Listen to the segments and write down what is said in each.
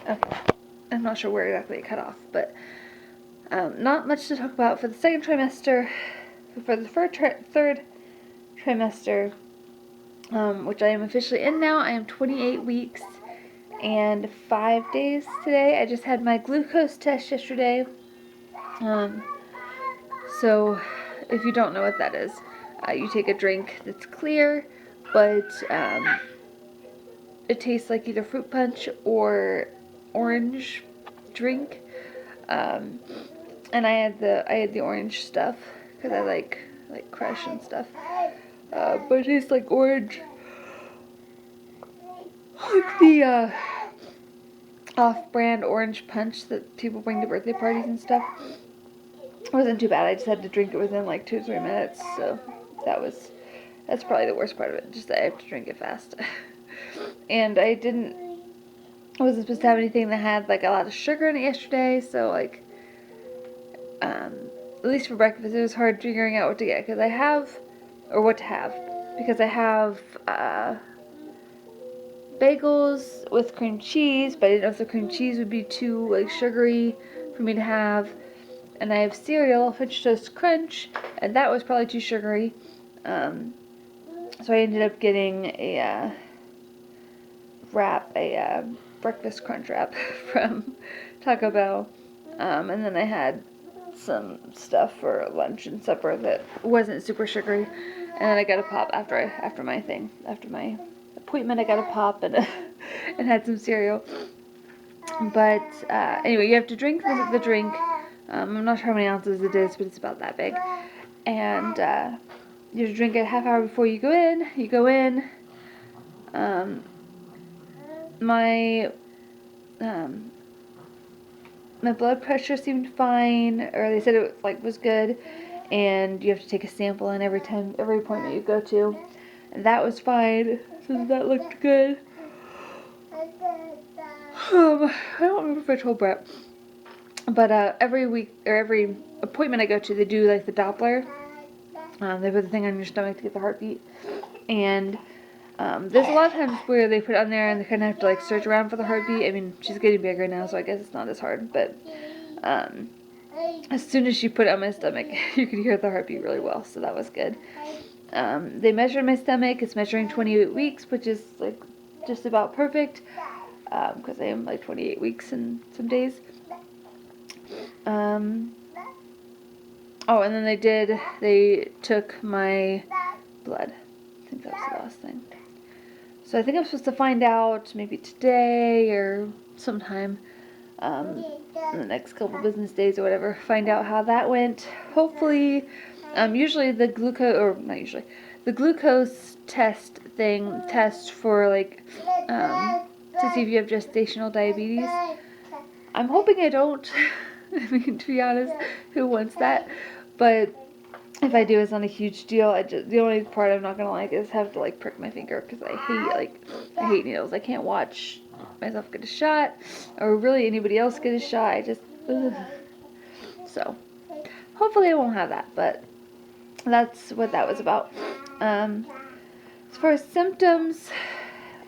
Okay. I'm not sure where exactly it cut off, but not much to talk about for the second trimester. For the third trimester, which I am officially in now, I am 28 weeks and 5 days today. I just had my glucose test yesterday. So, if you don't know what that is, you take a drink that's clear, but it tastes like either fruit punch or orange drink. Um, and I had the orange stuff because I like Crush and stuff. But it tastes like orange, like the off-brand orange punch that people bring to birthday parties and stuff. It wasn't too bad. I just had to drink it within like 2 or 3 minutes, so that's probably the worst part of it. Just that I have to drink it fast. And I wasn't supposed to have anything that had like a lot of sugar in it yesterday, so like at least for breakfast it was hard figuring out what to get because I have bagels with cream cheese, but I didn't know if the cream cheese would be too like sugary for me to have. And I have cereal, French Toast Crunch, and that was probably too sugary. So I ended up getting a breakfast crunch wrap from Taco Bell. And then I had some stuff for lunch and supper that wasn't super sugary. And then I got a pop after my appointment. I got a pop and and had some cereal. But anyway, you have to drink the drink. I'm not sure how many ounces it is, but it's about that big. And you have to drink it a half hour before you go in. You go in. My my blood pressure seemed fine, or they said it was good. And you have to take a sample in every appointment you go to. And that was fine, so that looked good. I don't remember if I told Brett, but every week or every appointment I go to, they do like the Doppler. They put the thing on your stomach to get the heartbeat, and there's a lot of times where they put it on there and they kind of have to like search around for the heartbeat. I mean, she's getting bigger now, so I guess it's not as hard. But as soon as she put it on my stomach, you could hear the heartbeat really well, so that was good. They measured my stomach. It's measuring 28 weeks, which is like just about perfect because I am like 28 weeks and some days. Oh, and then they took my blood. I think that was the last thing. So I think I'm supposed to find out maybe today or sometime in the next couple business days or whatever. Find out how that went. Hopefully, usually the glucose test for like to see if you have gestational diabetes. I'm hoping I don't. I mean, to be honest, who wants that? But if I do, it's not a huge deal. The only part I'm not gonna like is have to like prick my finger because I hate needles. I can't watch myself get a shot or really anybody else get a shot. So hopefully I won't have that. But that's what that was about. As far as symptoms,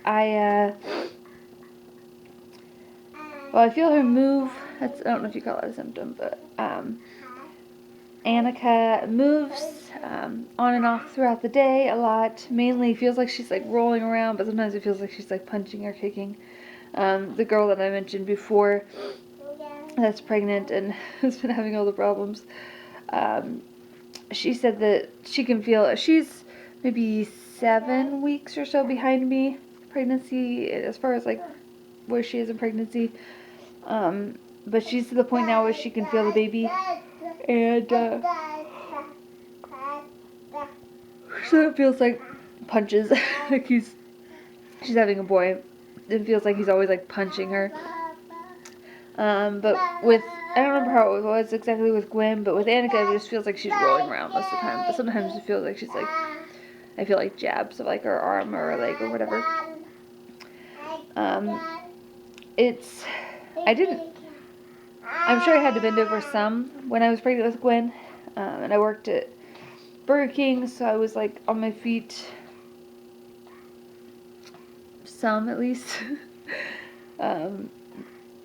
I feel her move. I don't know if you call it a symptom, but Annika moves on and off throughout the day a lot. Mainly feels like she's like rolling around, but sometimes it feels like she's like punching or kicking. The girl that I mentioned before that's pregnant and has been having all the problems, she said that she can feel she's maybe 7 weeks or so behind me pregnancy as far as like where she is in pregnancy. But she's to the point now where she can feel the baby. And so it feels like punches. Like she's having a boy. It feels like he's always like punching her. But with I don't remember how it was exactly with Gwen, but with Annika it just feels like she's rolling around most of the time. But sometimes it feels like she's like I feel like jabs of like her arm or her leg or whatever. I'm sure I had to bend over some when I was pregnant with Gwen, and I worked at Burger King, so I was like on my feet some at least.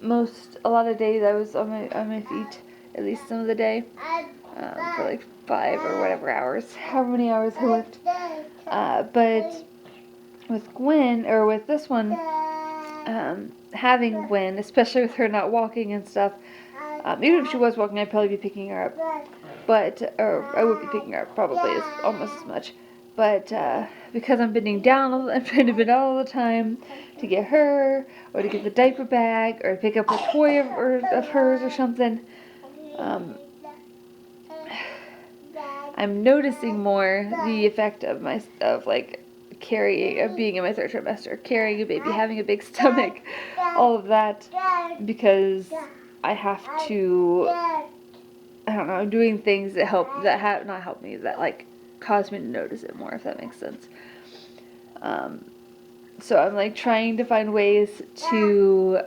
a lot of days I was on my feet, at least some of the day, for like 5 or whatever hours, however many hours I worked. But with Gwen, or with this one, having Gwen, especially with her not walking and stuff, even if she was walking, I'd probably be picking her up. But, or I would be picking her up probably almost as much. But because I'm bending down, I'm trying to bend down all the time to get her, or to get the diaper bag, or to pick up a toy of hers or something. I'm noticing more the effect of like carrying, of being in my 3rd trimester, carrying a baby, having a big stomach, all of that, because I have to, I don't know, doing things that not help me, that like cause me to notice it more, if that makes sense. So I'm like trying to find ways to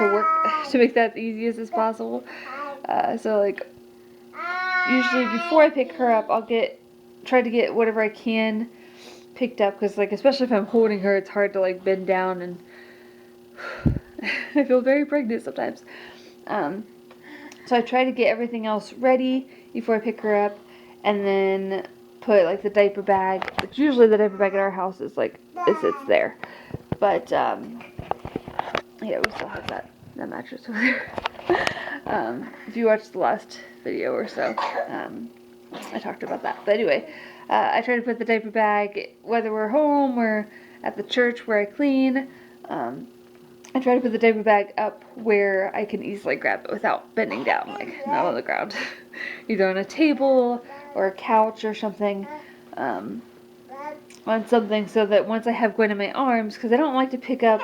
work, to make that the easiest as possible. So like, usually before I pick her up, I'll try to get whatever I can picked up, because like, especially if I'm holding her, it's hard to like bend down, and I feel very pregnant sometimes. So I try to get everything else ready before I pick her up, and then put like the diaper bag, which usually the diaper bag at our house is like, it sits there. But yeah, we still have that mattress over there. If you watched the last video or so, I talked about that. But anyway, I try to put the diaper bag, whether we're home or at the church where I clean, I try to put the diaper bag up where I can easily grab it without bending down, like not on the ground. Either on a table or a couch or something, on something, so that once I have Gwen in my arms, because I don't like to pick up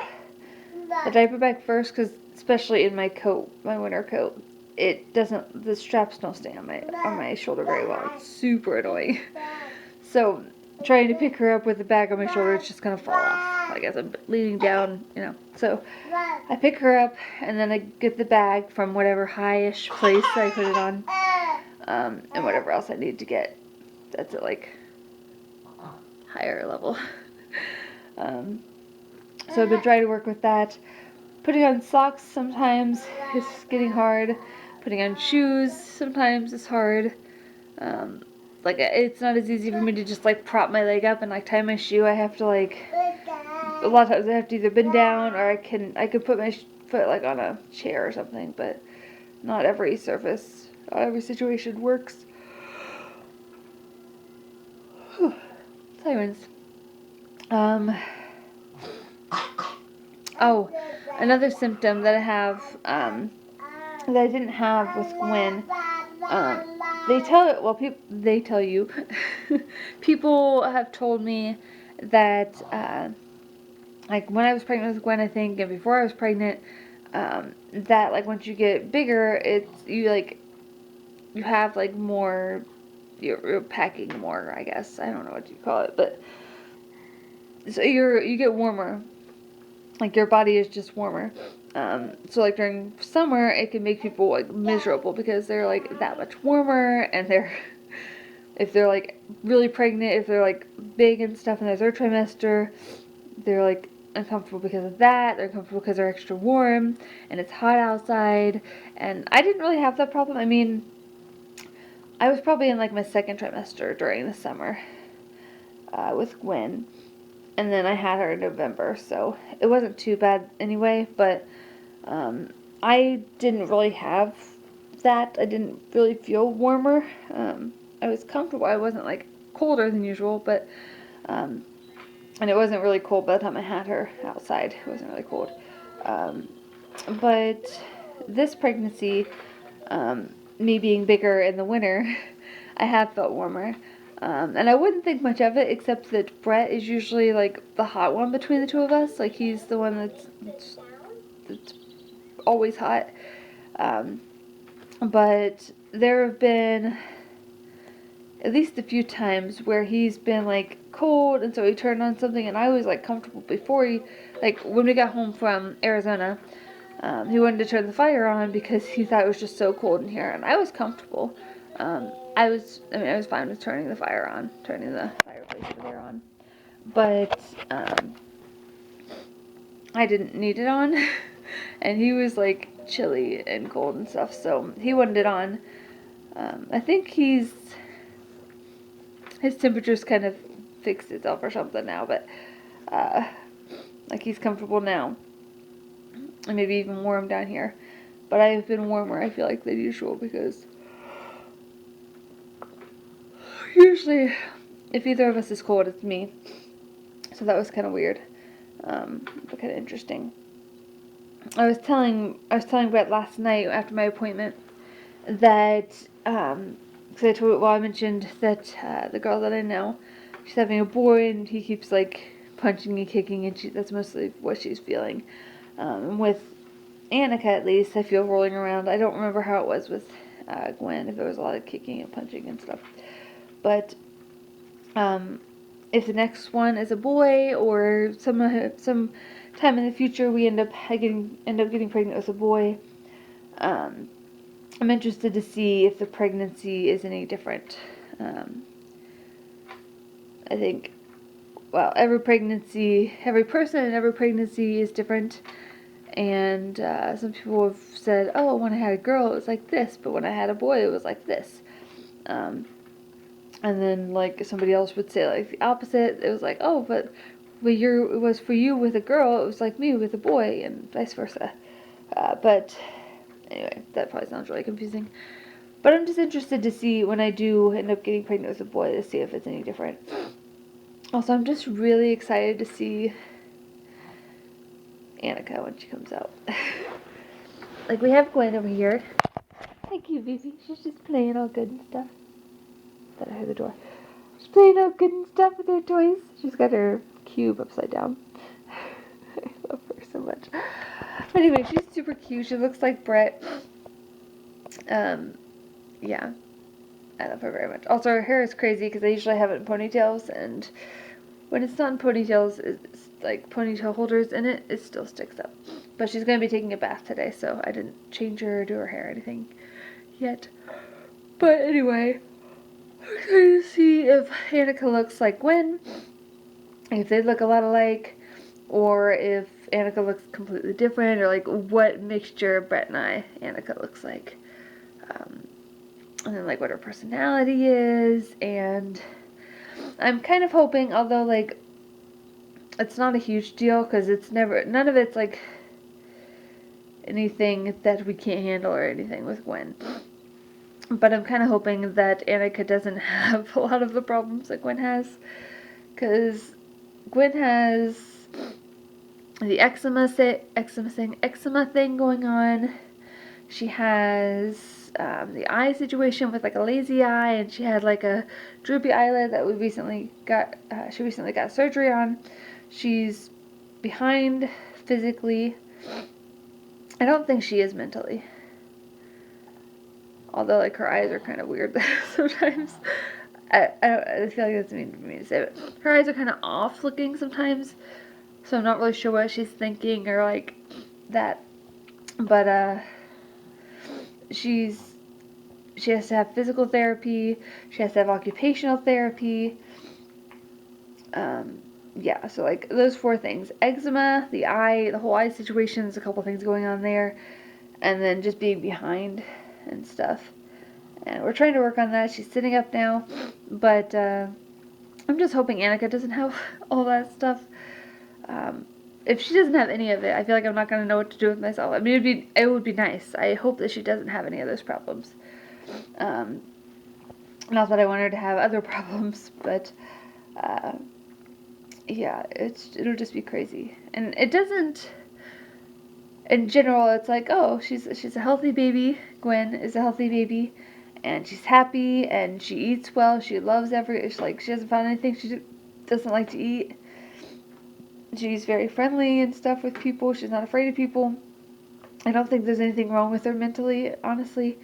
the diaper bag first, because especially in my coat, my winter coat, the straps don't stay on my shoulder very well. It's super annoying. So trying to pick her up with the bag on my shoulder, it's just gonna fall off, like as I'm leaning down, So I pick her up, and then I get the bag from whatever high-ish place I put it on, and whatever else I need to get that's at like higher level. So I've been trying to work with that. Putting on socks sometimes is getting hard. Putting on shoes sometimes is hard. Like, it's not as easy for me to just like prop my leg up and like tie my shoe. I have to like, a lot of times I have to either bend down, or I could put my foot like on a chair or something, but not every situation works. Sirens. Oh, another symptom that I have, that I didn't have with Gwen, they tell you, people have told me that, like when I was pregnant with Gwen, I think, and before I was pregnant, that like once you get bigger, you have like more, you're packing more, I guess. I don't know what you call it, but so you get warmer. Like your body is just warmer. So like during summer, it can make people like miserable, because they're like that much warmer, and if they're like really pregnant, if they're like big and stuff in their 3rd trimester, they're like uncomfortable because of that. They're uncomfortable because they're extra warm and it's hot outside. And I didn't really have that problem. I mean, I was probably in like my 2nd trimester during the summer, with Gwen. And then I had her in November, so it wasn't too bad anyway, but I didn't really have that. I didn't really feel warmer. I was comfortable. I wasn't like colder than usual, but and it wasn't really cold by the time I had her outside. It wasn't really cold. But this pregnancy, me being bigger in the winter, I have felt warmer. And I wouldn't think much of it, except that Brett is usually like the hot one between the two of us. Like, he's the one that's always hot. But there have been at least a few times where he's been like cold, and so he turned on something, and I was like comfortable before like when we got home from Arizona, he wanted to turn the fire on because he thought it was just so cold in here, and I was comfortable. I was fine with turning the fireplace over there on. But, I didn't need it on. And he was like chilly and cold and stuff, so he wanted it on. I think his temperature's kind of fixed itself or something now, but like he's comfortable now. And maybe even warm down here. But I've been warmer, I feel like, than usual, because usually if either of us is cold, it's me. So that was kind of weird, but kind of interesting. I was telling Brett last night after my appointment that, because I mentioned that the girl that I know, she's having a boy, and he keeps like punching and kicking, and that's mostly what she's feeling. With Annika, at least, I feel rolling around. I don't remember how it was with Gwen, if there was a lot of kicking and punching and stuff. But if the next one is a boy, or some time in the future we end up getting pregnant with a boy, I'm interested to see if the pregnancy is any different. I think, well, every person and every pregnancy is different. And some people have said, oh, when I had a girl, it was like this, but when I had a boy, it was like this. And then, like, somebody else would say, like, the opposite. It was like, oh, but it was for you with a girl, it was like me with a boy, and vice versa. But anyway, that probably sounds really confusing. But I'm just interested to see, when I do end up getting pregnant with a boy, to see if it's any different. Also, I'm just really excited to see Annika when she comes out. Like, we have Gwen over here. Thank you, baby. She's just playing all good and stuff. Thought I heard the door. She's playing all good and stuff with her toys. She's got her cube upside down. I love her so much. But anyway, she's super cute. She looks like Brett. Yeah. I love her very much. Also, her hair is crazy because I usually have it in ponytails, and when it's not in ponytails, it's like ponytail holders in it, it still sticks up. But she's going to be taking a bath today, so I didn't change her or do her hair or anything yet. But anyway, I'm excited to see if Annika looks like Gwen, if they look a lot alike, or if Annika looks completely different, or like what mixture Brett and Annika looks like. And then like what her personality is, and I'm kind of hoping, although like it's not a huge deal because none of it's like anything that we can't handle or anything with Gwen. But I'm kind of hoping that Annika doesn't have a lot of the problems that Gwen has, because Gwen has the eczema thing going on. She has the eye situation with like a lazy eye, and she had like a droopy eyelid that she recently got surgery on. She's behind physically. I don't think she is mentally. Although like her eyes are kind of weird sometimes. I feel like that's mean for me to say, but her eyes are kind of off looking sometimes. So I'm not really sure what she's thinking or like that. But she has to have physical therapy, she has to have occupational therapy, yeah, so like those 4 things: eczema, the eye, the whole eye situation, there's a couple things going on there, and then just being behind and stuff, and we're trying to work on that. She's sitting up now, but I'm just hoping Annika doesn't have all that stuff. If she doesn't have any of it, I feel like I'm not going to know what to do with myself. I mean, it would be nice. I hope that she doesn't have any of those problems. Not that I want her to have other problems, but yeah, it'll just be crazy. And it doesn't, in general, it's like, oh, she's a healthy baby. Gwen is a healthy baby, and she's happy, and she eats well. She loves she hasn't found anything she doesn't like to eat. She's very friendly and stuff with people. She's not afraid of people. I don't think there's anything wrong with her mentally, honestly.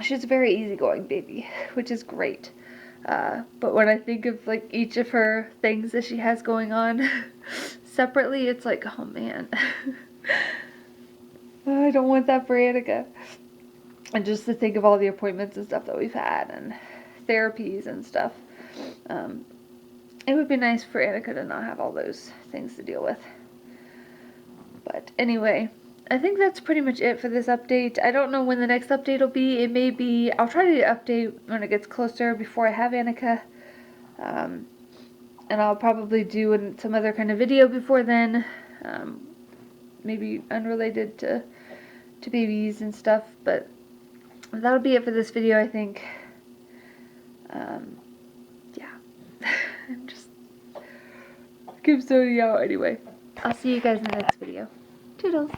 She's a very easygoing baby, which is great. But when I think of like each of her things that she has going on separately, it's like, oh man. I don't want that for Annika. And just to think of all the appointments and stuff that we've had, and therapies and stuff. it would be nice for Annika to not have all those things to deal with. But anyway, I think that's pretty much it for this update. I don't know when the next update will be. It may be, I'll try to update when it gets closer before I have Annika. And I'll probably do some other kind of video before then. Maybe unrelated to babies and stuff. But that'll be it for this video, I think. Yeah. I'm just keep zoning out anyway. I'll see you guys in the next video. Toodles.